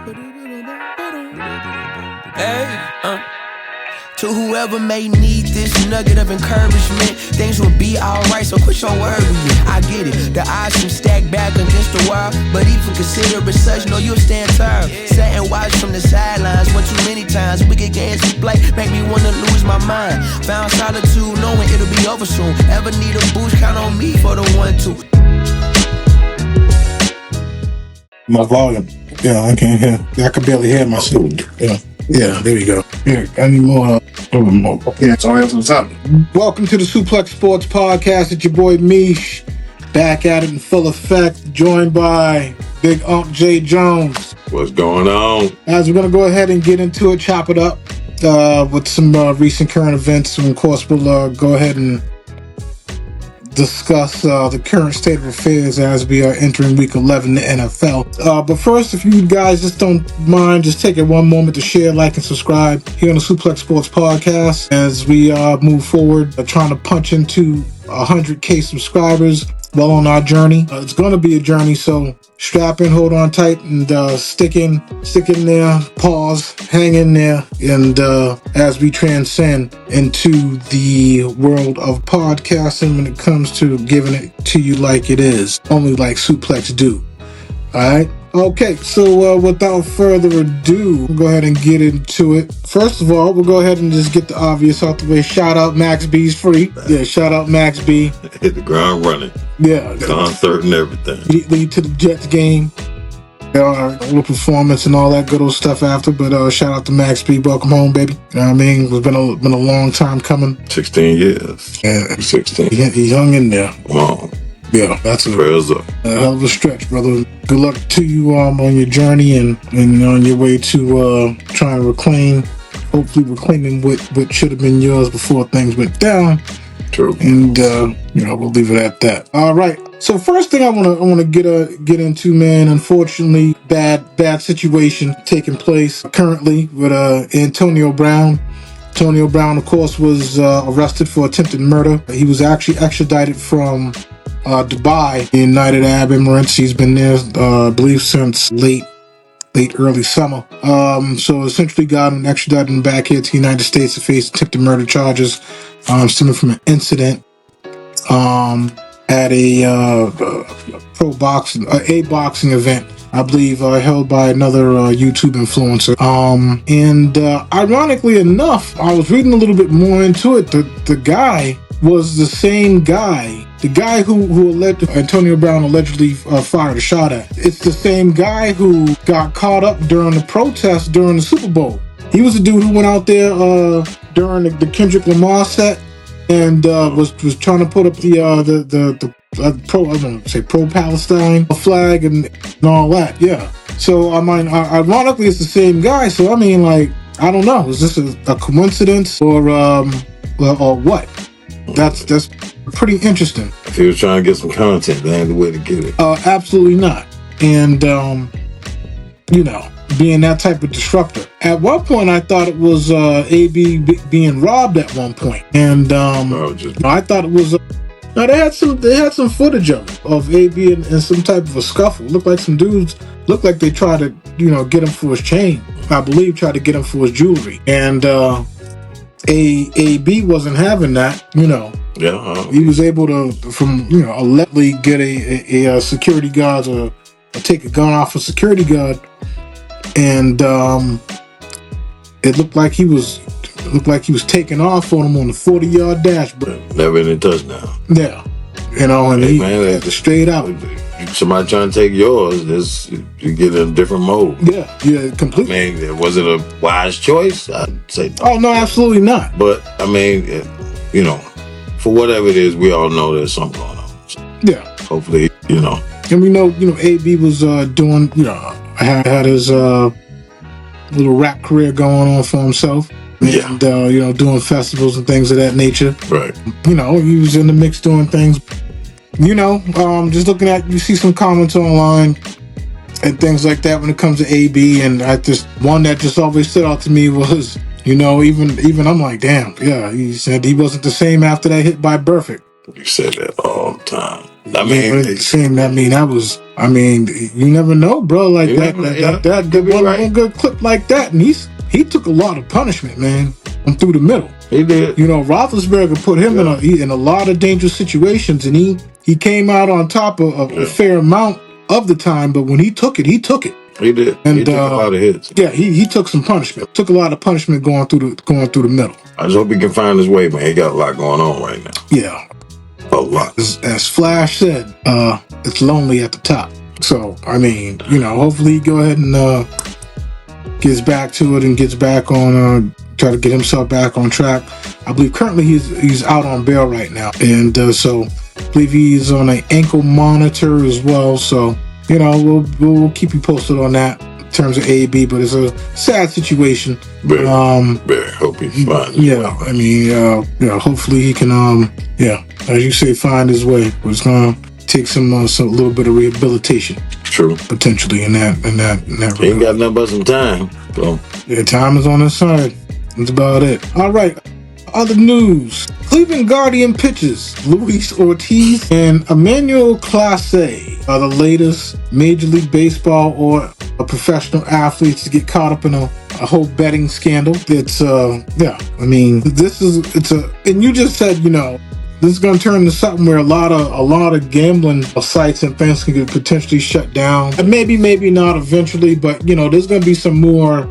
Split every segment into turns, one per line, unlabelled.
Hey, to whoever may need this nugget of encouragement, things will be alright, so quit your worry. I get it, the odds seem stacked back against the wall, but even consider it such, know you'll stand tall. Sat and watch from the sidelines, one too many times. Wicked games we play make me wanna lose my mind. Found solitude, knowing it'll be over soon. Ever need a boost, count on me for the 1-2.
My volume. Yeah, I can't hear. I can barely hear myself. Yeah, there we go. Here, I need more. Yeah, it's all else on top. Welcome to the Suplex Sports Podcast. It's your boy Mish, back at it in full effect, joined by Big Unc J. Jones.
What's going on?
As we're going to go ahead and get into it, chop it up with some recent current events. And of course, we'll go ahead and discuss the current state of affairs as we are entering week 11 in the NFL. But first, if you guys just don't mind, just taking one moment to share, like, and subscribe here on the Suplex Sports Podcast as we move forward, trying to punch into 100K subscribers well on our journey. It's going to be a journey, so strap in, hold on tight, and stick in there, pause, hang in there, and as we transcend into the world of podcasting when it comes to giving it to you like it is, only like Suplex do. Alright? Okay, so without further ado, we'll go ahead and get into it. First of all, we'll go ahead and just get the obvious out the way. Shout out Max B's free. Yeah, shout out Max B.
Hit the ground running.
Yeah.
Concert and everything.
Lead to the Jets game. Little performance and all that good old stuff after, but shout out to Max B. Welcome home, baby. You know what I mean? It's been a long time coming.
16 years.
Yeah.
16.
He hung in there.
Wow.
Yeah, that's a
hell
of a stretch, brother. Good luck to you on your journey and on your way to trying to hopefully reclaiming what should have been yours before things went down.
True.
And we'll leave it at that. All right. So first thing I want to get into, man. Unfortunately, bad situation taking place currently with Antonio Brown. Antonio Brown, of course, was arrested for attempted murder. He was actually extradited from Dubai, United Arab Emirates. He's been there, I believe, since late early summer. So essentially got him extradited back here to the United States to face attempted murder charges stemming from an incident at a boxing event, I believe, held by another YouTube influencer. And ironically enough, I was reading a little bit more into it. The guy was the same guy. The guy who Antonio Brown allegedly fired a shot at. It's the same guy who got caught up during the protest during the Super Bowl. He was the dude who went out there during the Kendrick Lamar set and was trying to put up the pro-Palestine flag and all that. Yeah. So I mean, ironically, it's the same guy. So I mean, like, I don't know. Is this a coincidence or what? That's pretty interesting.
If he was trying to get some content, that ain't the way to get it.
Absolutely not. And being that type of disruptor. At one point, I thought it was AB being robbed at one point, and I thought it was. Now they had some footage of AB in some type of a scuffle. Looked like some dudes. Looked like they tried to get him for his chain. I believe tried to get him for his jewelry, and AB wasn't having that.
Yeah.
He was able to allegedly get a security guard or take a gun off a security guard. And it looked like he was taking off on him on the 40-yard dash, bro.
Never any touchdown.
Yeah, and he had to straight out.
Somebody trying to take yours, you get in a different mode.
Yeah, completely.
I mean, was it a wise choice? I'd say.
Oh no, absolutely not.
But I mean, for whatever it is, we all know there's something going on. So
yeah.
Hopefully,
And we know, AB was doing, had his little rap career going on for himself. And, doing festivals and things of that nature.
Right.
He was in the mix doing things. Just looking at, you see some comments online and things like that when it comes to AB. And one that just always stood out to me was, even I'm like, damn, yeah, he said he wasn't the same after that hit by Burfict.
You said that all the time. I mean,
you never know, bro. Like that one
right.
good clip like that, and he took a lot of punishment, man, from through the middle.
He did.
You know, Roethlisberger put him in a lot of dangerous situations, and he came out on top of a fair amount of the time. But when he took it, he took it.
He did. And he took a lot of hits.
Yeah, he took some punishment. Took a lot of punishment going through the middle.
I just hope he can find his way, man. He got a lot going on right now.
Yeah.
A lot.
As Flash said, it's lonely at the top. So, I mean, you know, hopefully he go ahead and gets back to it and gets back on, try to get himself back on track. I believe currently he's out on bail right now. And so I believe he's on an ankle monitor as well. So, you know, we'll keep you posted on that in terms of A.B., but it's a sad situation.
Very hope he's fine.
Yeah, I mean, hopefully he can, as you say, find his way. But it's gonna take some little bit of rehabilitation.
True.
Potentially in that
he ain't got nothing but some time. So
yeah, time is on his side. That's about it. All right. Other news. Cleveland Guardian pitchers Luis Ortiz and Emmanuel Clase are the latest Major League Baseball or professional athletes to get caught up in a whole betting scandal. It's I mean, and you just said, you know, this is going to turn into something where a lot of gambling sites and things can get potentially shut down. And maybe not eventually, but you know, there's going to be some more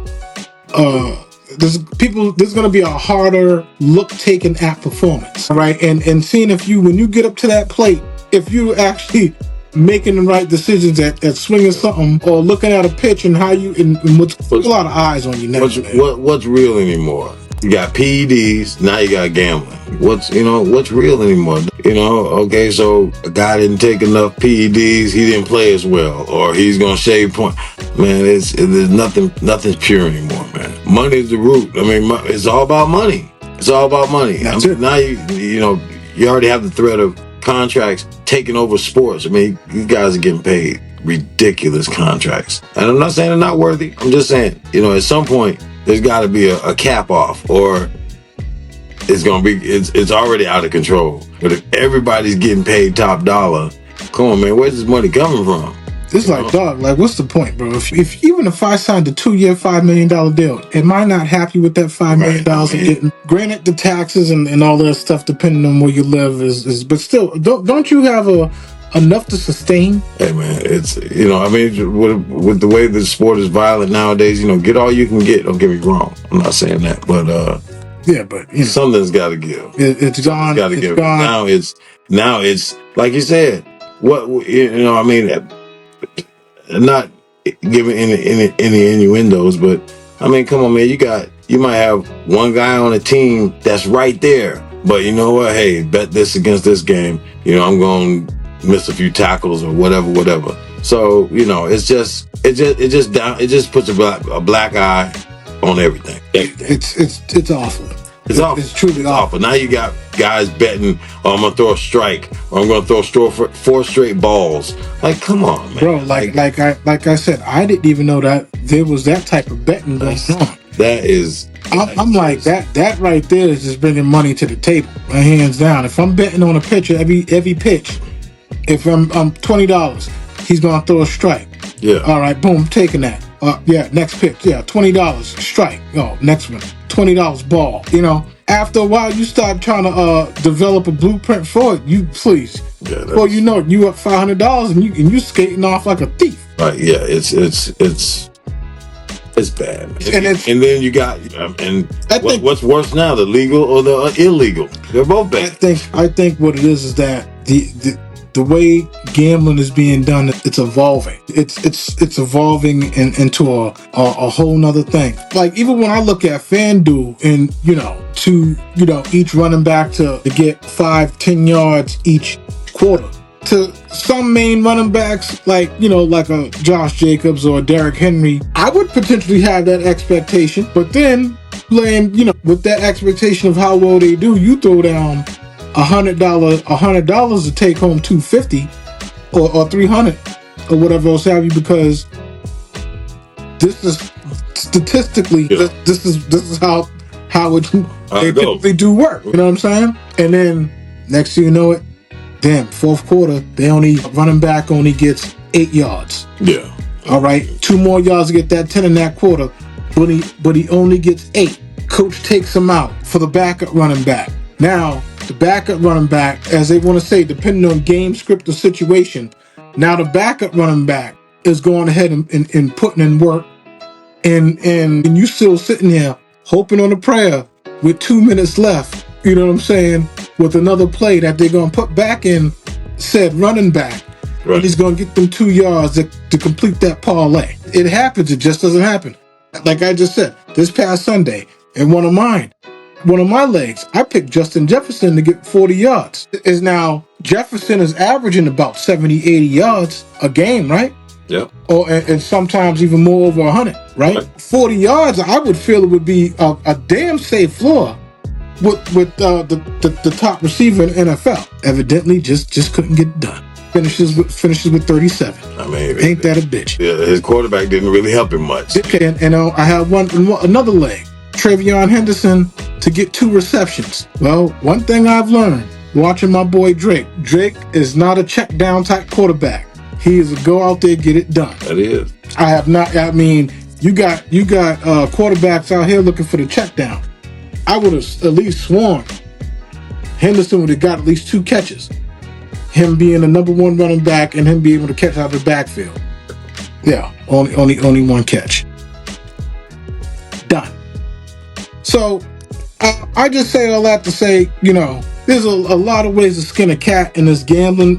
there's going to be a harder look taken at performance, right? And seeing if when you get up to that plate, if you actually making the right decisions at swinging something or looking at a pitch and how you and what's a lot of eyes on you now.
What's real anymore? You got PEDs, now you got gambling. What's real anymore? You know, okay, so a guy didn't take enough PEDs, he didn't play as well, or he's gonna shave point. Man, there's nothing's pure anymore, man. Money's the root. I mean, it's all about money. It's all about money.
That's it.
Now you already have the threat of contracts taking over sports. I mean, these guys are getting paid ridiculous contracts, and I'm not saying they're not worthy. I'm just saying, you know, at some point there's got to be a cap off, or it's already out of control. But if everybody's getting paid top dollar, come on, man, where's this money coming from?
It's like, dog, like, what's the point, bro? If I signed a 2-year, $5 million deal, am I not happy with that $5 million I'm getting? Granted, the taxes and all that stuff, depending on where you live, is but still, don't you have enough to sustain?
Hey, man, it's, you know, I mean, with the way the sport is violent nowadays, you know, get all you can get. Don't get me wrong. I'm not saying that, but
yeah, but you know,
something's got to give.
It's gone.
Got to give.
Gone.
Now it's like you said. What, you know? I mean, not giving any innuendos, but I mean, come on, man. You might have one guy on a team that's right there, but you know what? Hey, bet this against this game. You know, I'm going to miss a few tackles or whatever. So you know, it just puts a black eye on everything.
It's awful.
It's awful.
It's truly awful.
Now you got guys betting, oh, I'm gonna throw a strike, or I'm gonna throw 4 straight balls. Like, come on, man.
Bro, like I said, I didn't even know that there was that type of betting going on.
That is.
I'm like that right there is just bringing money to the table, hands down. If I'm betting on a pitcher every pitch, if I'm $20, he's gonna throw a strike.
Yeah.
All right, boom, taking that. Yeah, next pitch. Yeah, $20 strike. Oh, next one, $20 ball. You know, after a while, you start trying to develop a blueprint for it. You please.
Yeah,
well, you know, you up $500 and you skating off like a thief.
Right. Yeah. It's bad. And then you got what's worse now, the legal or the illegal? They're both bad.
I think what it is that the way gambling is being done, it's evolving. It's evolving into a whole nother thing. Like, even when I look at FanDuel and, each running back to get 5-10 yards each quarter, to some main running backs, like a Josh Jacobs or Derrick Henry, I would potentially have that expectation. But then playing, with that expectation of how well they do, you throw down $100 to take home $250 or $300 or whatever else have you, because this is statistically this is how they typically do work. You know what I'm saying? And then next thing you know it, Damn, fourth quarter, running back only gets 8 yards.
Yeah.
All right, 2 more yards to get that 10 in that quarter, but he only gets 8. Coach takes him out for the backup running back. Now, the backup running back, as they want to say, depending on game script or situation, now the backup running back is going ahead and putting in work, and you still sitting here hoping on a prayer with 2 minutes left, you know what I'm saying, with another play that they're going to put back in said running back. Right. And he's going to get them 2 yards to complete that parlay. It happens. It just doesn't happen. Like I just said, this past Sunday, in one of my legs, I picked Justin Jefferson to get 40 yards. Is now Jefferson is averaging about 70, 80 yards a game, right?
Yep.
And sometimes even more, over 100, right? 40 yards, I would feel it would be a damn safe floor with the top receiver in the NFL. Evidently, just couldn't get it done. Finishes with 37.
I mean,
ain't that a bitch?
Yeah, his quarterback didn't really help him much.
Okay, and I have another leg, Travion Henderson, to get 2 receptions. Well, one thing I've learned watching my boy Drake is not a check down type quarterback. He is a go out there, get it done.
That is.
I mean, you got quarterbacks out here looking for the check down. I would have at least sworn Henderson would have got at least 2 catches. Him being the number 1 running back and him being able to catch out of the backfield. Yeah, only 1 catch. Done. So I just say all that to say, you know, there's a lot of ways to skin a cat in this gambling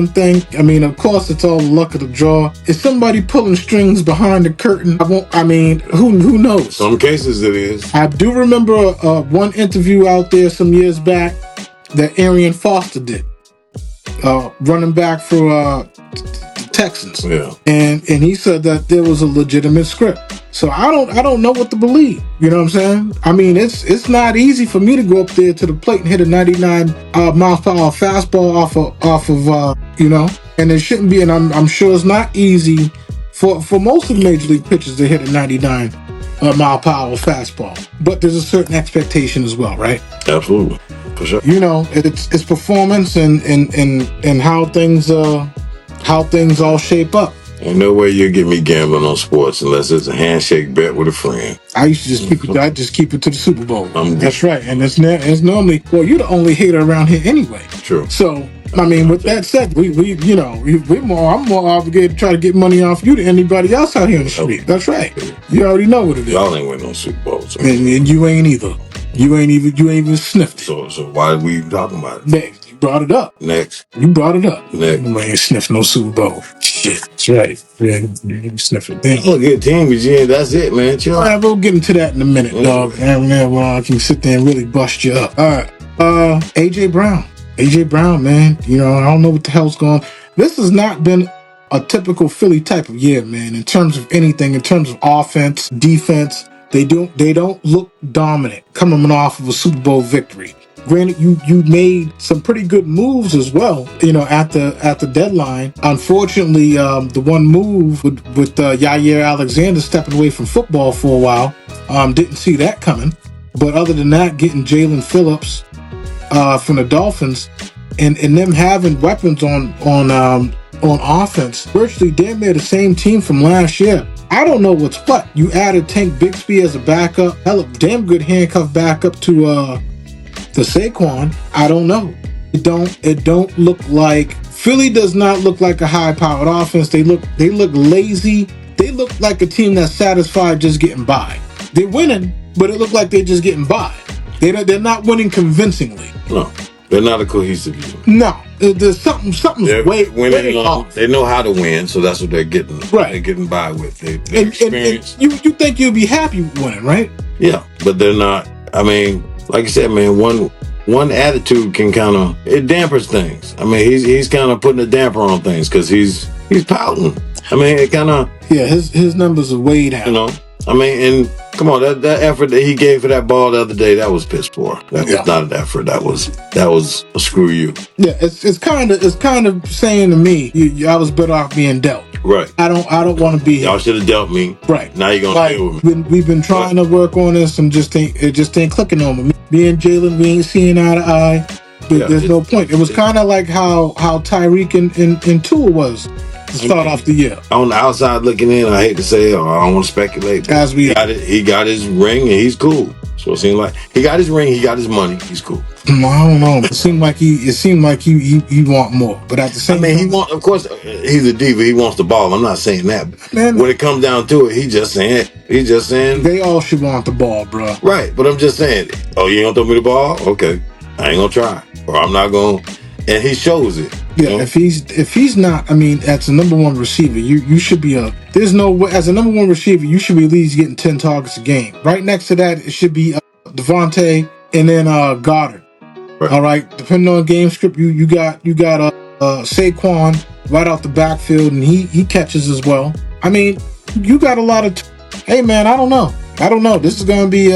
thing. I mean, of course, it's all the luck of the draw. Is somebody pulling strings behind the curtain? Who knows?
Some cases it is.
I do remember one interview out there some years back that Arian Foster did, running back for the Texans.
Yeah. And
he said that there was a legitimate script. So I don't know what to believe. You know what I'm saying? I mean, it's not easy for me to go up there to the plate and hit a 99 mile per hour fastball off of you know, and it shouldn't be. And I'm sure it's not easy for most of the major league pitchers to hit a 99 mile per hour fastball. But there's a certain expectation as well, right?
Absolutely, for sure.
You know, it's performance and how things all shape up.
Ain't no way you'll get me gambling on sports unless it's a handshake bet with a friend.
I used to just keep it to the Super Bowl. That's right. And it's normally, well, you're the only hater around here anyway.
True.
So, I mean, with that said, I'm more obligated to try to get money off you than anybody else out here in the street. That's right. You already know what it is.
Y'all ain't winning no Super Bowls.
And you ain't either. You ain't even sniffed it.
So why are we talking about it?
Next. You brought it up.
Next.
You brought it up.
Next.
You ain't sniffed no Super Bowl. Shit. That's right. Yeah, you sniff it. Damn.
Look, good team, but yeah, that's it, man. Chill.
All right, we'll get into that in a minute, dog. And I can sit there and really bust you up. All right. AJ Brown, man. You know, I don't know what the hell's going on. This has not been a typical Philly type of year, man, in terms of anything, in terms of offense, defense. They don't look dominant coming off of a Super Bowl victory. Granted, you made some pretty good moves as well, you know, at the deadline. Unfortunately, the one move with Jair Alexander stepping away from football for a while, didn't see that coming. But other than that, getting Jalen Phillips from the Dolphins and them having weapons on offense, virtually damn near the same team from last year. I don't know what's what. You added Tank Bigsby as a backup. Hell, a damn good handcuff backup to Saquon. I don't know. It don't look like Philly does not look like a high-powered offense. They look lazy. They look like a team that's satisfied just getting by. They're winning, but it looked like they're just getting by. They're not winning convincingly.
No, they're not a cohesive unit.
No, there's something's way off.
They know how to win, so that's what they're getting. Right, they're getting by with. They're experienced.
And you think you'll be happy winning, right?
Yeah, but they're not. I mean, like you said, man, one attitude can kind of, it dampers things. I mean, he's kind of putting a damper on things because he's pouting. I mean, it kind of,
yeah, his numbers are way down.
You know, I mean, and come on, that effort that he gave for that ball the other day, that was piss poor. That was not an effort. That was a screw you.
Yeah, it's kind of saying to me, I was better off being dealt.
Right.
I don't want to be here.
Y'all should have dealt me.
Right.
Now you're gonna deal with me.
We've been trying to work on this and it just ain't clicking on me. Me and Jalen, we ain't seeing eye to eye. There's no point. It was kind of like how Tyreek and Tua was to start off the year.
On the outside looking in, I hate to say it, or I don't want to speculate.
As we
he got his ring and he's cool. So it seemed like he got his ring, he got his money, he's cool.
I don't know. It seemed like he want more, but at the same time,
he want. Of course, he's a diva. He wants the ball. I'm not saying that.
Man,
when it comes down to it, he's just saying
they all should want the ball, bro.
Right, but I'm just saying. Oh, you ain't gonna throw me the ball? Okay, I ain't gonna try, or I'm not gonna. And he shows it.
Yeah, you know? if he's not, I mean, as a number one receiver, you should be there's no way, as a number one receiver, you should be at least getting 10 targets a game. Right next to that, it should be Devontae and then Goddard. Right. All right, depending on game script, you got Saquon right out the backfield, and he catches as well. I mean, you got a lot of. Hey man, I don't know. This is gonna be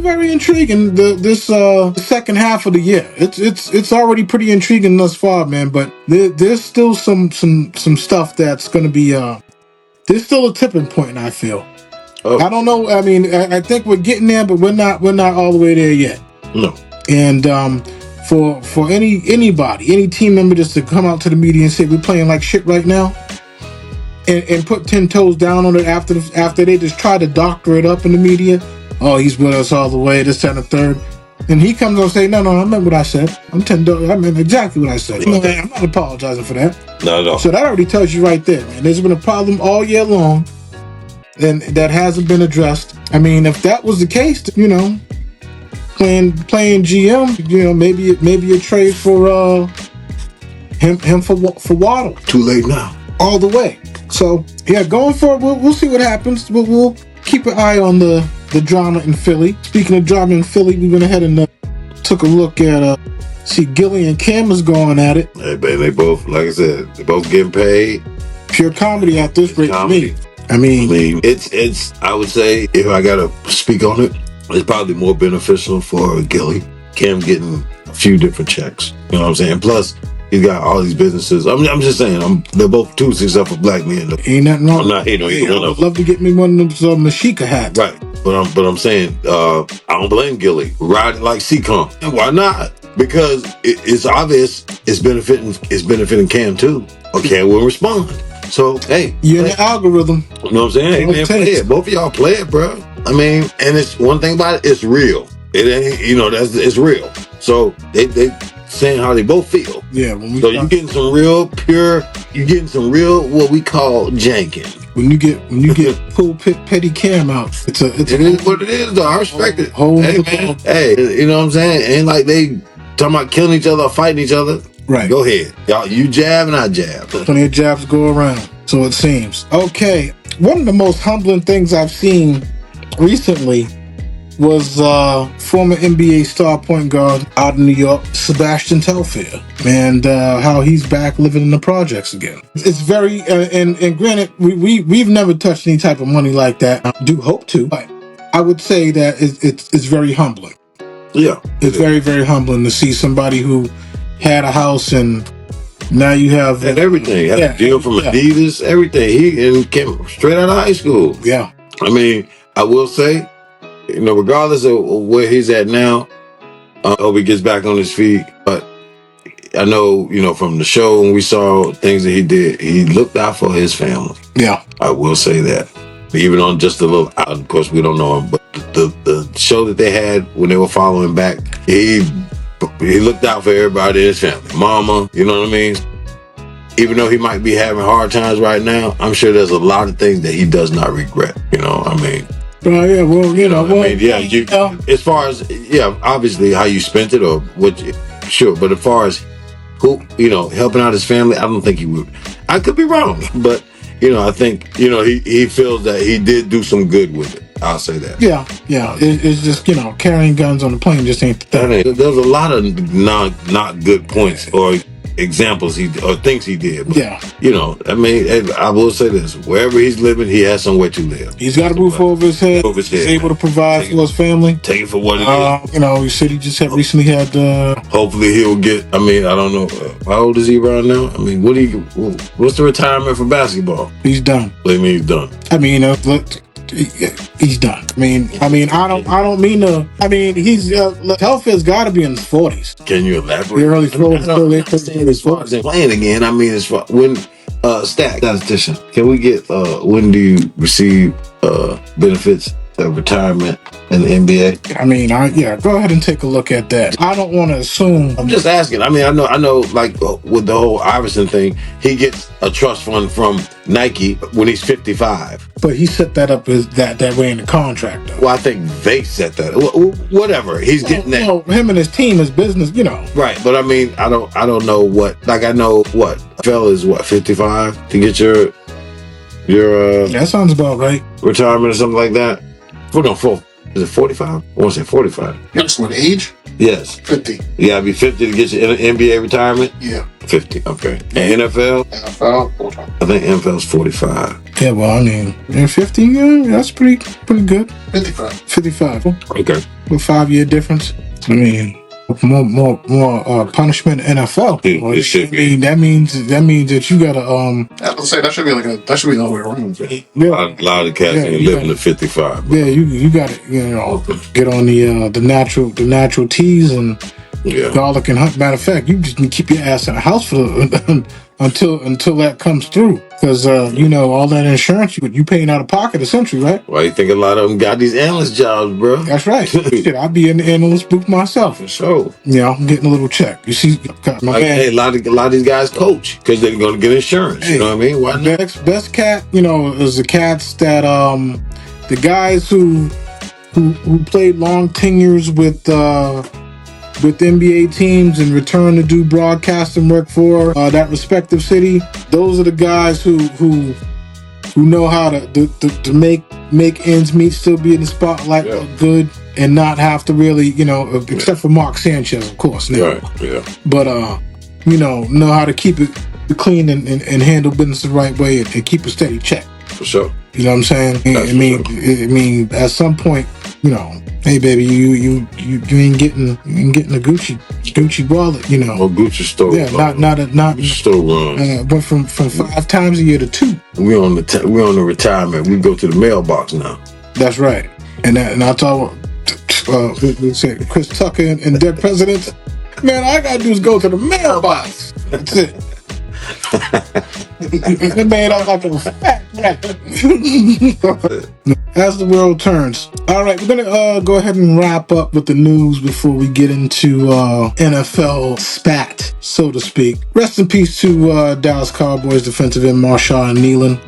very intriguing. This second half of the year. It's already pretty intriguing thus far, man. But there's still some stuff that's gonna be. There's still a tipping point, I feel. Oh. I don't know. I mean, I think we're getting there, but we're not all the way there yet.
No.
And for any team member just to come out to the media and say we're playing like shit right now, and put 10 toes down on it after they just try to doctor it up in the media. Oh, he's with us all the way, this, that, and the third. And he comes on and say, no, I meant what I said. I meant exactly what I said. No, I'm not apologizing for that.
Not at all.
So that already tells you right there, man. There's been a problem all year long, and that hasn't been addressed. I mean, if that was the case, you know, playing GM, you know, maybe a trade for him for Waddle.
Too late now.
All the way. So yeah, going forward, we'll see what happens. We'll keep an eye on the drama in Philly. Speaking of drama in Philly, we went ahead and took a look at see Gillie and Cam is going at it.
Hey, baby, they both, like I said, they both getting paid.
Pure comedy at this rate. I mean,
it's. I would say if I gotta speak on it, it's probably more beneficial for Gillie. Cam getting a few different checks. You know what I'm saying? Plus, he's got all these businesses. I'm just saying, they're both two successful black men.
Ain't nothing wrong.
I'm not hating on either one of them.
I would love to get me one of those Mashika hats.
Right, but I'm saying, I don't blame Gillie. Ride it like C-Com. Why not? Because it's obvious it's benefiting Cam too. Or Cam will respond. So hey,
you're in the algorithm.
You know what I'm saying? Hey man, play it. Both of y'all play it, bro. I mean, and it's one thing about it. It's real. It ain't, you know, it's real. So they saying how they both feel.
Yeah.
So you're getting some real pure. You're getting some real what we call janking.
When you get full petty Cam out, it
is what it is. Though I respect it. Hey man, hey, you know what I'm saying? Ain't like they talking about killing each other or fighting each other.
Right.
Go ahead, y'all. You jab and I jab.
Plenty of jabs go around, so it seems. Okay. One of the most humbling things I've seen recently was former NBA star point guard out in New York, Sebastian Telfair, and how he's back living in the projects again. It's very and granted, we've never touched any type of money like that. I do hope to, but I would say that it's very humbling.
Yeah,
it's very, very humbling to see somebody who had a house and now you have
everything. Had a deal from Adidas, everything. He came straight out of high school.
Yeah,
I mean, I will say, you know, regardless of where he's at now, I hope he gets back on his feet. But I know, you know, from the show when we saw things that he did, he looked out for his family.
Yeah,
I will say that. Even on just a little, of course, we don't know him, but the show that they had when they were following back, he looked out for everybody in his family. Mama, you know what I mean? Even though he might be having hard times right now, I'm sure there's a lot of things that he does not regret. You know, I mean.
Yeah, well, you know,
I mean, as far as, obviously how you spent it or what, sure. But as far as who, you know, helping out his family, I don't think he would. I could be wrong, but, you know, I think, you know, he feels that he did do some good with it. I'll say that.
Yeah. It's just, you know, carrying guns on the plane just ain't the thing.
There's a lot of not good points or examples or things he did. But, you know, I mean, I will say this: wherever he's living, he has somewhere to live.
He's got a roof over his head. He's able to provide for his family.
Take it for what it is.
You know, he said he just recently had.
Hopefully, he'll get. I mean, I don't know. How old is he right now? I mean, what's the retirement for basketball?
He's done.
What do you mean he's done?
I mean, look, he's done. I mean, I don't mean to. I mean, he's Telfair's got to be in his 40s.
Can you elaborate?
The early 40s.
As far as playing again, I mean, as far when statistician, can we get when do you receive benefits of retirement in the NBA?
I mean, go ahead and take a look at that. I don't want to assume.
I'm just asking. I mean, I know, like with the whole Iverson thing, he gets a trust fund from Nike when he's 55.
But he set that up as that way in the contract, though.
Well, I think they set that. Whatever, he's getting that.
Well, him and his team, his business,
Right, but I mean, I don't know what. Like, I know what fella is 55 to get your
that sounds about right.
Retirement or something like that. Is it 45? I want to say 45.
That's what age?
Yes.
50.
Yeah, I'd be 50 to get your NBA retirement?
Yeah.
50, okay. And NFL?
NFL, 45.
I think NFL's 45.
Yeah, well, I mean, 50, yeah, that's pretty good.
55.
55.
Okay.
With a 5-year difference. I mean, more punishment in NFL.
It should be.
That means that you gotta
I would say that should be the other way around.
A lot of cats ain't living to 55.
Yeah, you gotta get on the natural teas and garlic and honey. Matter of fact, you just keep your ass in the house for until that comes through, because all that insurance you paying out of pocket essentially, right?
Why you think a lot of them got these analyst jobs, bro?
That's right. Shit, I'd be in the analyst booth myself.
For sure.
I'm getting a little check. You see,
a lot of these guys coach because they're going to get insurance. You know what I mean? Why not?
Best cat, is the cats that the guys who played long tenures with NBA teams and return to do broadcasting work for that respective city. Those are the guys who know how to make ends meet, still be in the spotlight, look good, and not have to really, except for Mark Sanchez, of course. Now.
Right. Yeah.
But know how to keep it clean and handle business the right way and keep a steady check.
For sure.
You know what I'm saying? I mean, at some point, hey baby, you ain't getting a Gucci wallet,
Or Gucci store.
Yeah, not
Gucci store runs.
Went from 5 times a year to 2.
We on the retirement. We go to the mailbox now.
That's right. And I told Chris Tucker and dead presidents, man, all I gotta do is go to the mailbox. That's it. That made out like a fat rat. As the world turns. All right, we're gonna go ahead and wrap up with the news before we get into NFL spat, so to speak. Rest in peace to Dallas Cowboys defensive end Marshawn Nealon.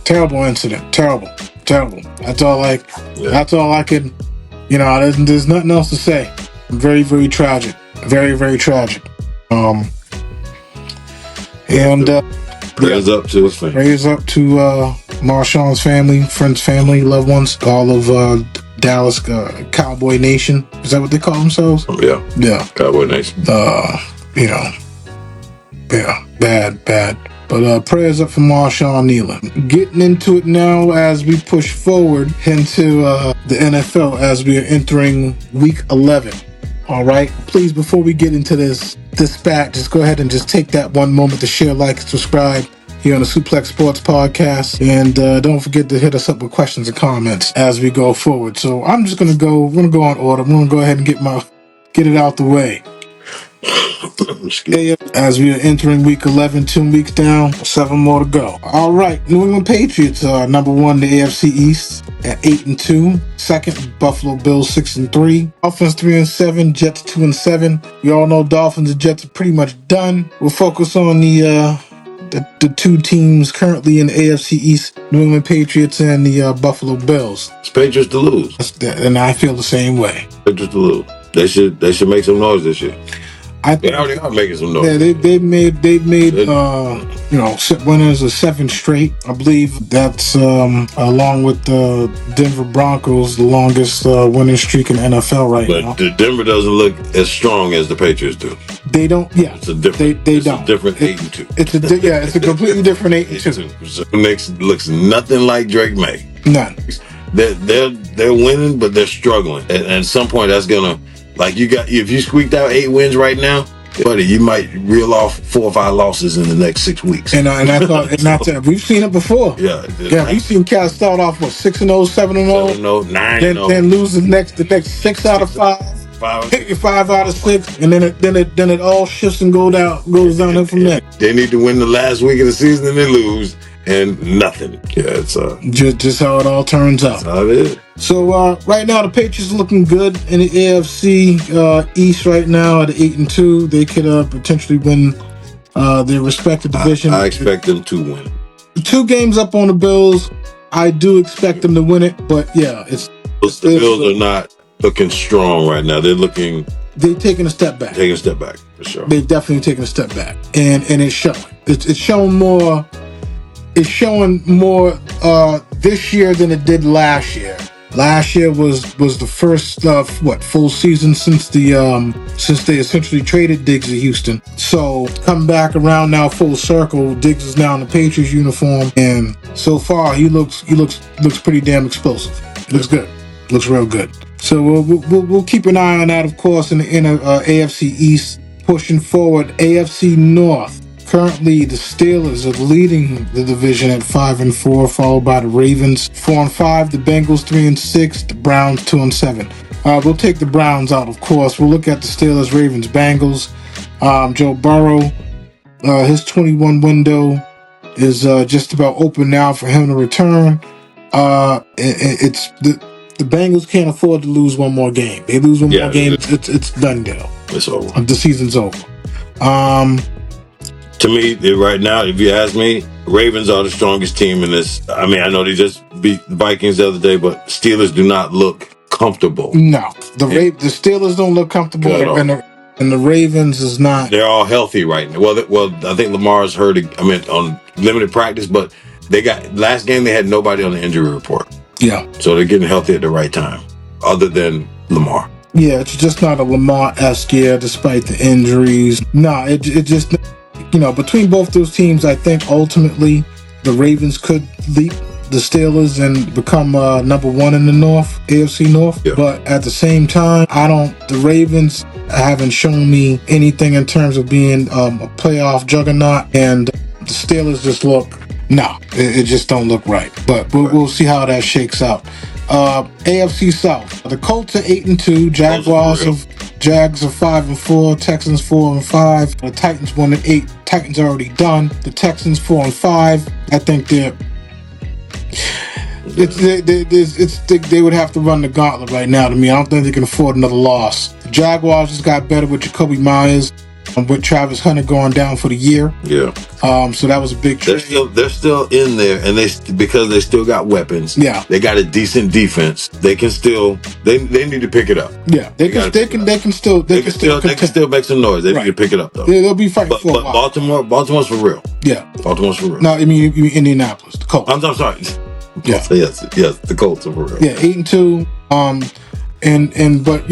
Terrible incident. Terrible. That's all I can. There's nothing else to say. Very, very tragic. Very, very tragic. And
prayers up to his family.
Prayers up to Marshawn's family, friends, family, loved ones, all of Dallas Cowboy Nation. Is that what they call themselves? Yeah.
Cowboy Nation.
Bad. But prayers up for Marshawn Nealon. Getting into it now as we push forward into the NFL as we are entering Week 11. All right, please, before we get into this spat, just go ahead and just take that one moment to share, like, and subscribe here on the Suplex Sports Podcast. And don't forget to hit us up with questions and comments as we go forward. So I'm just going to go on order. I'm going to go ahead and get it out the way. As we are entering Week 11, 2 weeks down, 7 more to go. All right, New England Patriots are number 1 in the AFC East at 8-2. Second, Buffalo Bills 6-3. Dolphins 3-7. Jets 2-7. We all know Dolphins and Jets are pretty much done. We'll focus on the 2 teams currently in the AFC East: New England Patriots and the Buffalo Bills.
It's Patriots to lose,
and I feel the same way.
Patriots to lose. They should make some noise this year. They already are making some noise.
Yeah, they've made winners of 7 straight. I believe that's along with the Denver Broncos, the longest winning streak in the NFL right now.
But Denver doesn't look as strong as the Patriots do.
They don't. Yeah,
it's a different. It's a different 8-2.
It's a completely different 8-2.
So looks nothing like Drake Maye.
None.
They're winning, but they're struggling. And at some point, that's gonna. Like if you squeaked out 8 wins right now, buddy, you might reel off 4 or 5 losses in the next 6 weeks.
And I thought, we've seen it before.
Yeah,
we've seen cats start off with 6-0, 7-0,
7-0, 9-0,
then lose the next 6 out of 5. 5 out of 6, and then it all shifts and goes downhill from there.
They need to win the last week of the season and they lose, and nothing. Yeah, it's
just how it all turns out.
That's how it is.
So right now the Patriots are looking good in the AFC East right now at 8-2. They could potentially win their respective division.
I expect them to win.
2 games up on the Bills. I do expect them to win it, but yeah,
the Bills are not looking strong right now. They're
taking a step back.
Taking a step back for sure.
They've definitely taken a step back, and it's showing. It's showing more. It's showing more this year than it did last year. Last year was the first full season since they essentially traded Diggs to Houston. So come back around now full circle. Diggs is now in the Patriots uniform, and so far he looks pretty damn explosive. It looks good. Looks real good. So we'll keep an eye on that, of course, in the AFC East. Pushing forward, AFC North. Currently, the Steelers are leading the division at 5-4, followed by the Ravens 4-5, the Bengals 3-6, the Browns 2-7. We'll take the Browns out, of course. We'll look at the Steelers, Ravens, Bengals. Joe Burrow, his 21 window is just about open now for him to return. It's the Bengals can't afford to lose one more game. They lose one more game, it's done deal.
It's over.
The season's over.
To me, right now, if you ask me, Ravens are the strongest team in this. I mean, I know they just beat the Vikings the other day, but Steelers do not look comfortable.
No, the Steelers don't look comfortable, and the Ravens is not.
They're all healthy right now. Well, I think Lamar's hurt. I mean, on limited practice, but they got last game they had nobody on the injury report.
Yeah,
so they're getting healthy at the right time, other than Lamar.
Yeah, it's just not a Lamar-esque year, despite the injuries. No, it just. Between both those teams, I think ultimately the Ravens could leap the Steelers and become number 1 in the North, AFC North.
Yeah.
But at the same time, the Ravens haven't shown me anything in terms of being a playoff juggernaut, and the Steelers just it just don't look right. But we'll see how that shakes out. AFC South, the Colts are 8-2, Jags are 5-4, Texans 4-5, the Titans 1-8. Titans are already done. The Texans 4-5. I think they would have to run the gauntlet right now. To me, I don't think they can afford another loss. The Jaguars just got better with Jacoby Myers, with Travis Hunter going down for the year.
Yeah.
So that was a big trade.
They're still in there, and because they still got weapons.
Yeah.
They got a decent defense. They can still they need to pick it up.
Yeah. They can still
make some noise. They need to pick it up though.
Yeah, they'll be fighting for a while.
Baltimore's for real.
Yeah.
Baltimore's for real.
No, I mean Indianapolis, the Colts.
I'm sorry.
Yeah.
Yes, the Colts are for real.
Yeah, 8-2. But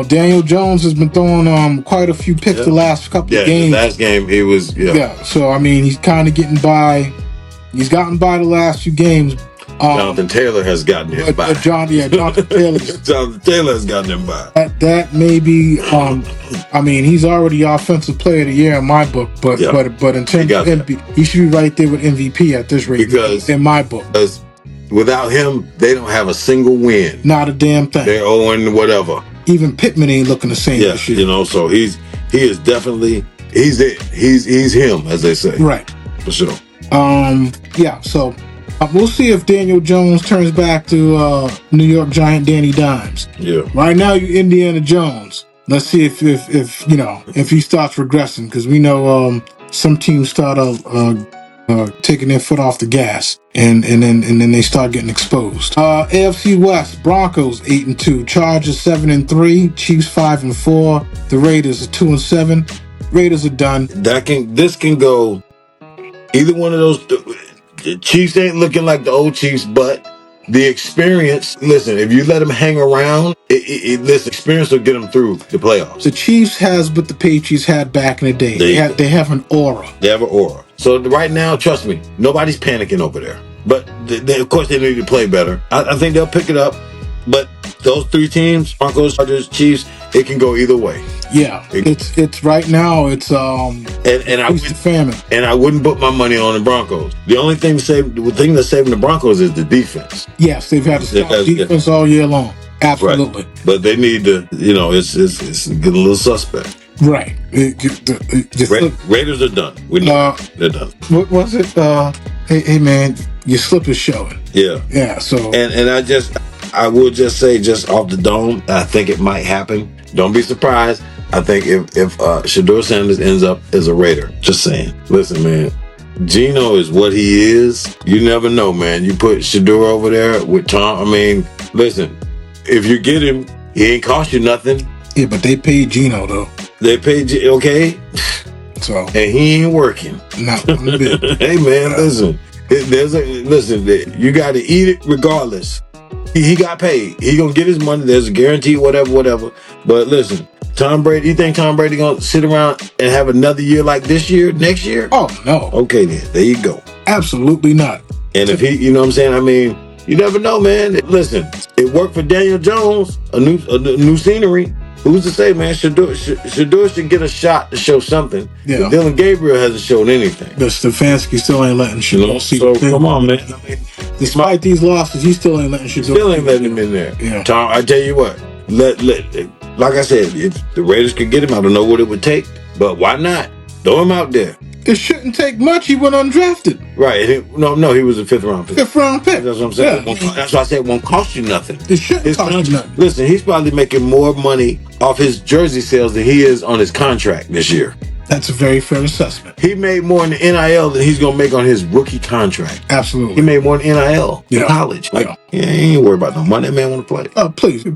Daniel Jones has been throwing quite a few picks the last couple of games.
Yeah, last game he was. Yeah.
So I mean, he's kind of getting by. He's gotten by the last few games.
Jonathan Taylor has gotten him by.
Jonathan Taylor.
Jonathan Taylor has gotten him by.
That may be. I mean, he's already offensive player of the year in my book. But in terms of MVP, he should be right there with MVP at this rate.
Because
in my book.
Because without him, they don't have a single win.
Not a damn thing.
They're 0 whatever.
Even Pittman ain't looking the same this year.
So he is definitely he's it. He's him, as they say.
Right.
For sure.
So we'll see if Daniel Jones turns back to New York Giant Danny Dimes.
Yeah.
Right now you Indiana Jones. Let's see if he starts regressing, because we know some teams start taking their foot off the gas, and then they start getting exposed. AFC West, Broncos 8-2, Chargers 7-3, Chiefs 5-4, the Raiders are 2-7. Raiders are done.
This can go either one of those. The Chiefs ain't looking like the old Chiefs, but the experience. Listen, if you let them hang around, this experience will get them through the playoffs.
The Chiefs has what the Patriots had back in the day. They have an aura.
They have an aura. So right now, trust me, nobody's panicking over there. But of course, they need to play better. I think they'll pick it up. But those 3 teams, Broncos, Chargers, Chiefs, it can go either way.
Yeah, it's right now. It's
and I
feast or famine.
and I wouldn't put my money on the Broncos. The only thing that's saving the Broncos is the defense.
Yes, they've had a stout defense all year long. Absolutely.
Right. But they need to, it's getting a little suspect.
Right.
Raiders are done. We know they're done.
What was it? Hey man, your slip is showing.
Yeah.
Yeah. So
and I will just say, just off the dome, I think it might happen. Don't be surprised. I think if Shedeur Sanders ends up as a Raider, just saying. Listen, man, Geno is what he is. You never know, man. You put Shedeur over there with Tom. I mean, listen, if you get him, he ain't cost you nothing.
Yeah, but they paid Geno though.
They paid you, okay?
So
and he ain't working.
Not one bit.
Hey man, listen. Listen. You got to eat it regardless. He got paid. He gonna get his money. There's a guarantee, whatever. But listen, Tom Brady. You think Tom Brady gonna sit around and have another year like this year, next year?
Oh no.
Okay then. There you go.
Absolutely not.
And if he, you know what I'm saying? I mean, you never know, man. Listen, it worked for Daniel Jones. A new scenery. Who's to say, man? Shedeur should get a shot to show something.
Yeah.
Dylan Gabriel hasn't shown anything.
But Stefanski still ain't letting Shedeur see.
So come on, man. I mean,
despite these losses, he still ain't letting Shedeur.
Still ain't letting him in there.
Yeah.
Tom, I tell you what. Like I said, if the Raiders could get him, I don't know what it would take, but why not? Throw him out there.
It shouldn't take much. He went undrafted.
Right. No, he was a fifth round pick.
Fifth round pick.
That's what I'm saying.
Yeah.
That's why I said it won't cost you nothing.
It shouldn't cost you nothing.
Listen, he's probably making more money off his jersey sales than he is on his contract this year.
That's a very fair assessment.
He made more in the NIL than he's gonna make on his rookie contract.
Absolutely.
He made more in NIL in college. Like, he ain't worried about no money. That man want to play.
Please.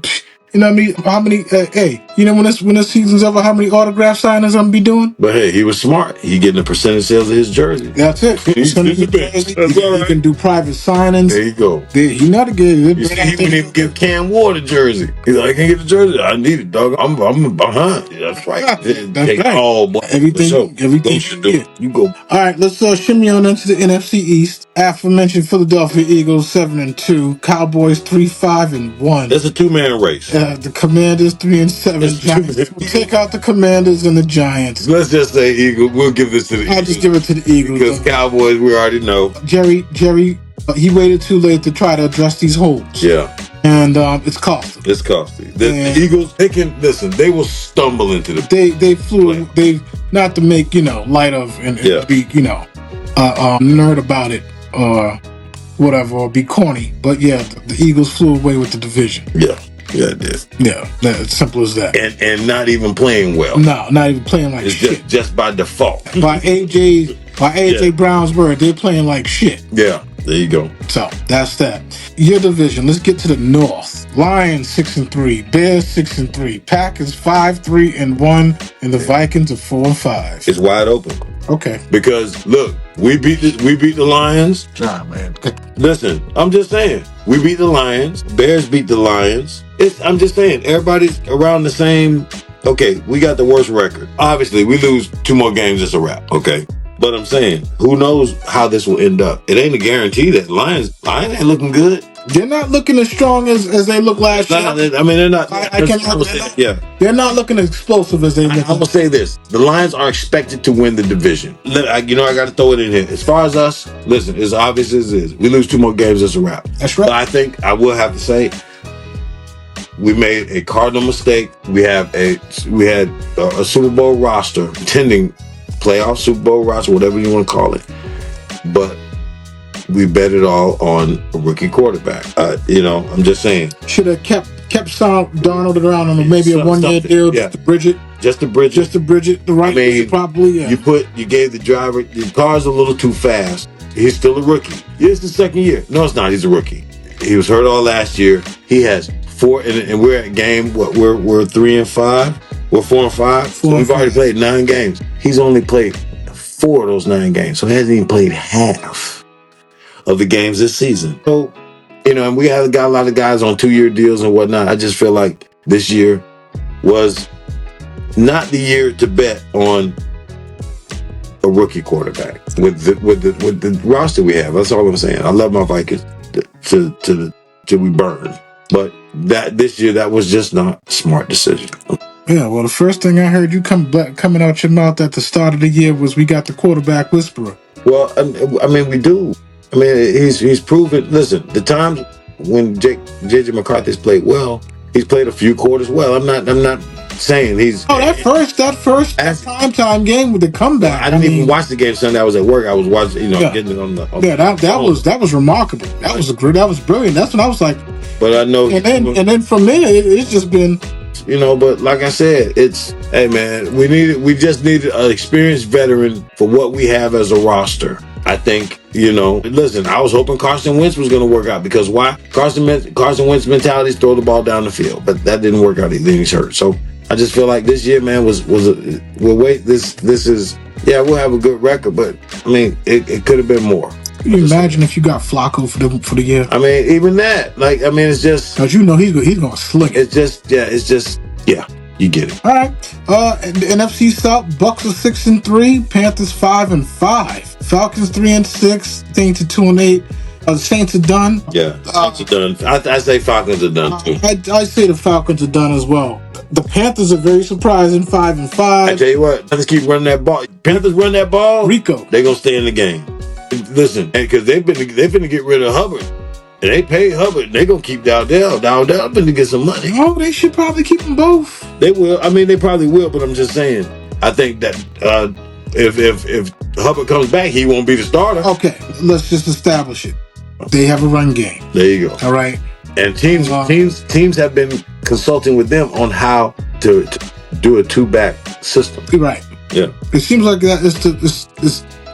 You know what I mean? How many? Hey, you know when this season's over, how many autograph signings I'm gonna be doing?
But hey, he was smart. He getting a percentage sales of his jersey.
That's it.
He's the best. That's all right.
He can do private signings.
There you go.
He not a good.
You see, he wouldn't even give Cam Ward a jersey. He's like, I can't get the jersey. I need it, dog. I'm behind. That's right.
That's right.
All boy.
Everything you do.
You go.
All right, let's shimmy on into the NFC East. Aforementioned Philadelphia Eagles 7-2, Cowboys 3-5-1.
That's a two-man race.
The Commanders 3-7. Giants. We'll take out the Commanders and the Giants.
Let's just say Eagles. We'll give this to the Eagles.
I'll just give it to the Eagles.
Because Cowboys, we already know.
Jerry, he waited too late to try to address these holes.
Yeah.
And it's costly.
It's costly. The Eagles, they can listen. They will stumble into the.
They flew. They not to make light of and be nerd about it or whatever or be corny. But yeah, the Eagles flew away with the division.
Yeah, it did.
Yeah, that's simple as that.
And not even playing well.
No, not even playing like shit.
Just by default.
By AJ Brown's word, they're playing like shit.
Yeah. There you go.
So that's that. Your division. Let's get to the North. Lions 6-3, Bears 6-3, Packers 5-3-1, and the Vikings are 4-5.
It's wide open.
Okay.
Because look, we beat the Lions.
Nah, man.
Listen, I'm just saying, we beat the Lions. Bears beat the Lions. I'm just saying, everybody's around the same. Okay, we got the worst record. Obviously, we lose 2 more games, it's a wrap. Okay. But I'm saying, who knows how this will end up? It ain't a guarantee that Lions ain't looking good.
They're not looking as strong as they looked last year.
I mean, they're not.
They're not looking as explosive as they look.
I'm gonna say this: the Lions are expected to win the division. I got to throw it in here. As far as us, listen, as obvious as it is, we lose 2 more games, it's a wrap.
That's right.
But I think I will have to say, we made a cardinal mistake. We had a Super Bowl roster, contending playoff Super Bowl roster, whatever you want to call it, but we bet it all on a rookie quarterback. I'm just saying.
Should have kept Darnold around on maybe a 1-year deal just to bridge it.
Just to bridge it. The right way,
probably. Yeah.
You gave the driver, the car's a little too fast. He's still a rookie. It's the second year. No, it's not. He's a rookie. He was hurt all last year. He has 4, and we're at game. What? We're 3-5. We're 4-5. So we've already played 9 games. He's only played 4 of those 9 games. So he hasn't even played half of the games this season. So, and we got a lot of guys on 2-year deals and whatnot. I just feel like this year was not the year to bet on a rookie quarterback with the roster we have. That's all I'm saying. I love my Vikings till we burn. But this year, that was just not a smart decision.
Yeah, well, the first thing I heard you coming out your mouth at the start of the year was we got the quarterback whisperer.
Well, I mean, we do. I mean, he's proven. Listen, the times when JJ McCarthy's played well, he's played a few quarters well. I'm not saying he's.
Oh, that first primetime game with the comeback.
I didn't even watch the game Sunday. I was at work. I was watching, getting it on the.
That was remarkable. That was brilliant. That's when I was like.
But I know.
And then from there, it's just been.
But like I said, hey man, we just needed an experienced veteran for what we have as a roster. I think, listen, I was hoping Carson Wentz was going to work out because why? Carson Wentz mentality is throw the ball down the field, but that didn't work out. He's hurt. So I just feel like this year, man, we'll have a good record, but I mean, it could have been more.
Can you imagine if you got Flacco for the year?
I mean, even that, it's just
because he's going to sling it.
You get it.
All right. The NFC South, Bucks are 6-3, Panthers 5-5, Falcons 3-6, Saints are 2-8. The Saints are done.
Yeah, Saints are done. I say Falcons are done too.
I say the Falcons are done as well. The Panthers are very surprising, 5-5.
I tell you what, Panthers keep running that ball. Panthers run that ball.
Rico,
they gonna stay in the game. Listen, because they've been to get rid of Hubbard, and they paid Hubbard. They gonna keep Dowdell to get some money.
Oh, they should probably keep them both.
They will. I mean, they probably will. But I'm just saying. I think that if Hubbard comes back, he won't be the starter.
Okay, let's just establish it. They have a run game.
There you go.
All right.
And teams have been consulting with them on how to do a two-back system.
Right.
Yeah.
It seems like that is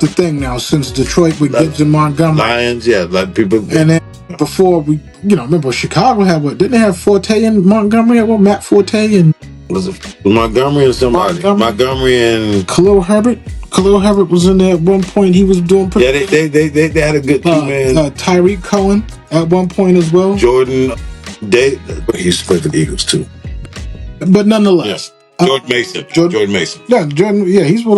the thing now since Detroit with Gibbs and Montgomery.
Lions, yeah, like people.
And then before we, remember Chicago had what? Didn't they have Forte and Montgomery at what? Matt Forte and
was it Montgomery and somebody? Montgomery and
Khalil Herbert. Khalil Herbert was in there at one point. He was doing pretty.
Yeah, they had a good two man.
Tyreek Cohen at one point as well.
Jordan, he used to play for the Eagles too.
But nonetheless,
Jordan Mason. Jordan Mason.
Yeah, Jordan. Yeah, he's with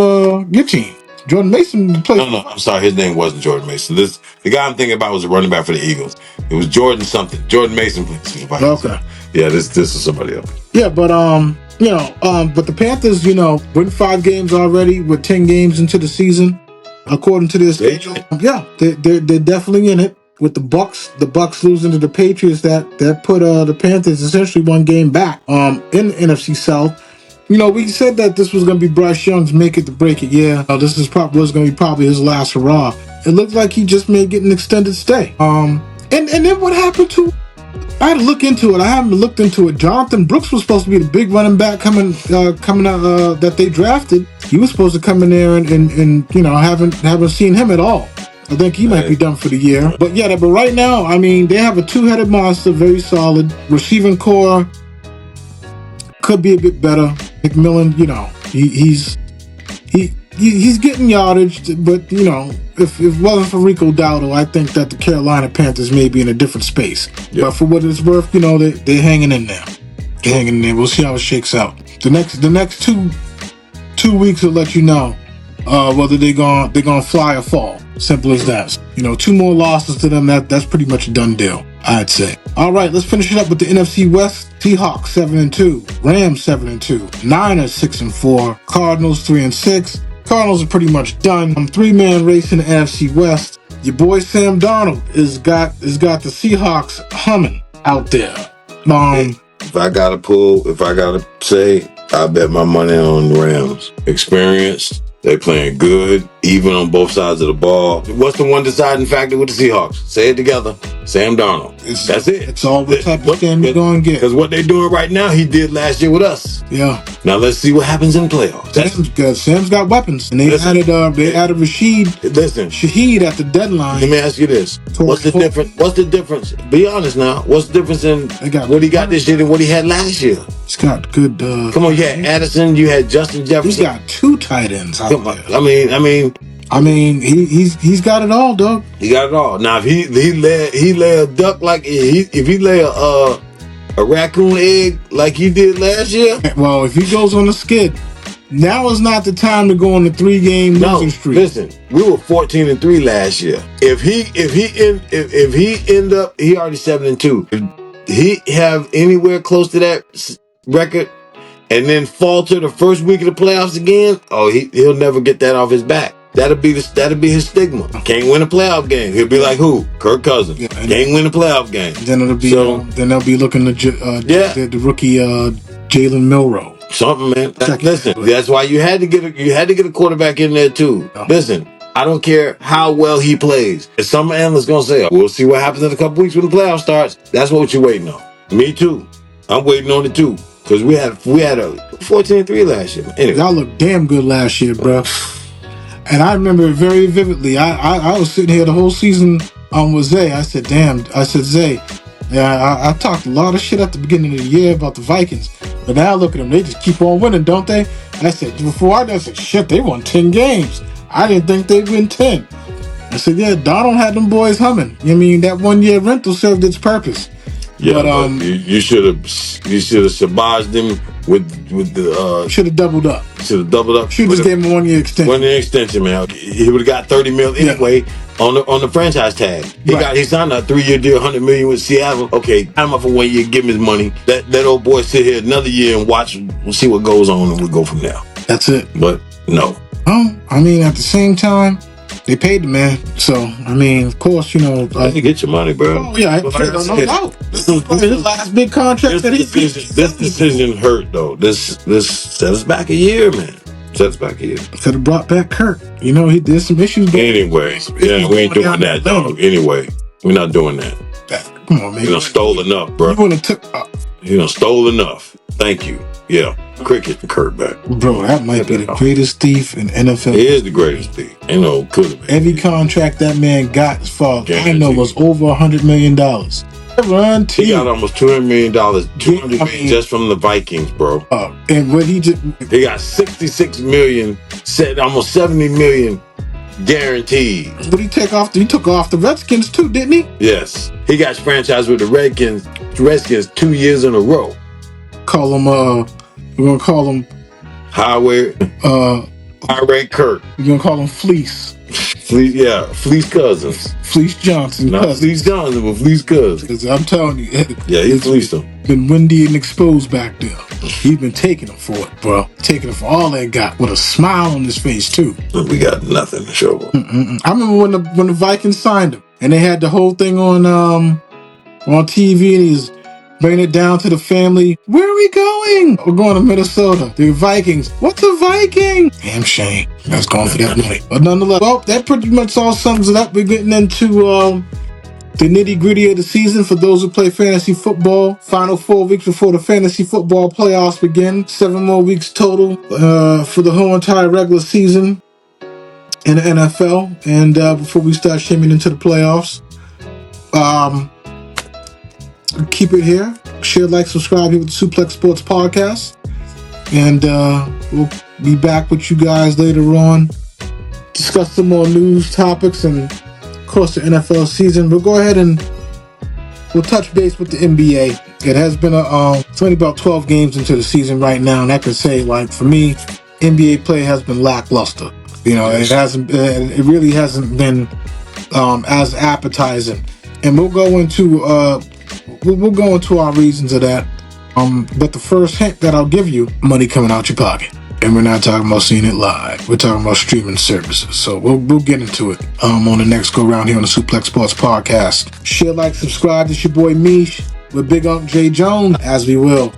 your team. Jordan Mason played.
No, I'm sorry. His name wasn't Jordan Mason. The guy I'm thinking about was a running back for the Eagles. It was Jordan something. Jordan Mason played for somebody.
Okay.
Yeah, this is somebody else.
Yeah, but but the Panthers, win 5 games already with 10 games into the season, according to this. Yeah, they're definitely in it. With the Bucks losing to the Patriots, that put the Panthers essentially 1 game back in the NFC South. We said that this was going to be Bryce Young's make it to break it. Yeah, this was going to be probably his last hurrah. It looked like he just may get an extended stay. And then what happened to? I had to look into it. I haven't looked into it. Jonathan Brooks was supposed to be the big running back coming out that they drafted. He was supposed to come in there and haven't seen him at all. I think he might be done for the year. But right now, I mean, they have a 2-headed monster, very solid. Receiving core could be a bit better. McMillan, he's getting yardage, but if it wasn't for Rico Dowdle, I think that the Carolina Panthers may be in a different space. Yep. But for what it's worth, they're hanging in there. They're hanging in there. We'll see how it shakes out. The next two weeks will let you know whether they're gonna fly or fall. Simple as that. 2 more losses to them. That's pretty much a done deal, I'd say. All right, let's finish it up with the NFC West. Seahawks 7-2, Rams 7-2, Niners 6-4, Cardinals 3-6. Cardinals are pretty much done. 3-man race in the AFC West. Your boy Sam Darnold has got the Seahawks humming out there.
If I gotta say, I bet my money on the Rams. Experienced. They playing good, even on both sides of the ball. What's the one deciding factor with the Seahawks? Say it together. Sam Darnold. That's it.
It's all what type of game you're going to get.
Because what they're doing right now, he did last year with us.
Yeah.
Now let's see what happens in the playoffs.
Sam's got weapons. And they added Shaheed at the deadline.
Let me ask you this. What's the difference? Be honest now. What's the difference in what he got this year and what he had last year?
He's got good...
Come on, you had Addison, you had Justin Jefferson.
He's got 2 tight ends out there.
I mean,
he's got it all, dog.
He got it all. Now, if he lay a duck if he lay a raccoon egg like he did last year.
Well, if he goes on the skid, now is not the time to go on the 3-game losing streak.
Listen, we were 14-3 last year. If he end up, he already 7-2. If he have anywhere close to that record, and then falter the first week of the playoffs again, he'll never get that off his back. That'll be his stigma. Can't win a playoff game. He'll be like who? Kirk Cousins. Yeah, can't win a playoff game.
Then it'll be then they'll be looking to the rookie Jalen Milroe.
Something, man. Listen, that's why you had to get a quarterback in there too. Oh. Listen, I don't care how well he plays. If some analysts gonna say, we'll see what happens in a couple weeks when the playoff starts. That's what you're waiting on. Me too. I'm waiting on it too. Because we had a 14-3 last year. Anyway.
Y'all looked damn good last year, bro. And I remember it very vividly. I was sitting here the whole season with Zay. I said, Zay, yeah, I talked a lot of shit at the beginning of the year about the Vikings. But now look at them. They just keep on winning, don't they? And I said, I said, shit, they won 10 games. I didn't think they'd win 10. I said, yeah, Donald had them boys humming. I mean, that 1 year rental served its purpose.
Yeah, but you should have sabotaged them with the
should have doubled up.
Should have doubled up.
Should have just gave him 1 year extension.
1 year extension, man. He would have got $30 million anyway on the franchise tag. He signed a 3-year deal, $100 million with Seattle. Okay, time off for 1 year, give him his money. Let old boy sit here another year and watch. We'll see what goes on, and we'll go from there.
That's it.
But no.
I mean, at the same time, they paid the man. So, I mean, of course, you
get your money, bro.
Oh, yeah, no doubt. This is the last big contract that
this decision hurt, though. This set us back a year, man. Set us back a year.
Could have brought back Kirk. He did some issues.
Anyway, we ain't doing that, dog. Anyway, we're not doing that.
Come on, man.
You done stole enough, bro. You done stole enough. Thank you. Yeah. Cricket and Kirk back.
Bro, that might be the greatest thief in NFL.
He is the greatest thief. Could have been.
Every contract that man got, as far as I know, was over $100 million.
He got almost $200 million. $200 million just from the Vikings, bro.
And what he got
$66 million, almost $70 million guaranteed.
What did he take off? He took off the Redskins too, didn't he?
Yes. He got franchised with the Redskins 2 years in a row.
We're gonna call him
Highway Kirk.
We're gonna call him Fleece.
Fleece Cousins.
Fleece Johnson.
Not cousins. Fleece Johnson, but Fleece Cousins.
I'm telling you.
Yeah, he fleeced them.
Been windy and exposed back there. He's been taking them for it, bro. Taking them for all they got, with a smile on his face too.
We got nothing to show.
I remember when the Vikings signed him, and they had the whole thing on TV, and he's bringing it down to the family. Where are we going? We're going to Minnesota. The Vikings. What's a Viking? Damn shame. That's going for that money. But nonetheless, well, that pretty much all sums it up. We're getting into the nitty-gritty of the season for those who play fantasy football. Final 4 weeks before the fantasy football playoffs begin. 7 more weeks total for the whole entire regular season in the NFL. And before we start shimming into the playoffs, keep it here. Share, like, subscribe here with the Suplex Sports Podcast. And we'll be back with you guys later on. Discuss some more news topics and, of course, the NFL season. We'll go ahead and we'll touch base with the NBA. It has been it's only about 12 games into the season right now. And I can say, like, for me, NBA play has been lackluster. It really hasn't been as appetizing. And we'll go into our reasons of that. But the first hint that I'll give you, money coming out your pocket. And we're not talking about seeing it live. We're talking about streaming services. So we'll get into it on the next go round here on the Suplex Sports Podcast. Share, like, subscribe. It's your boy Mish with Big Unc J Jones, as we will.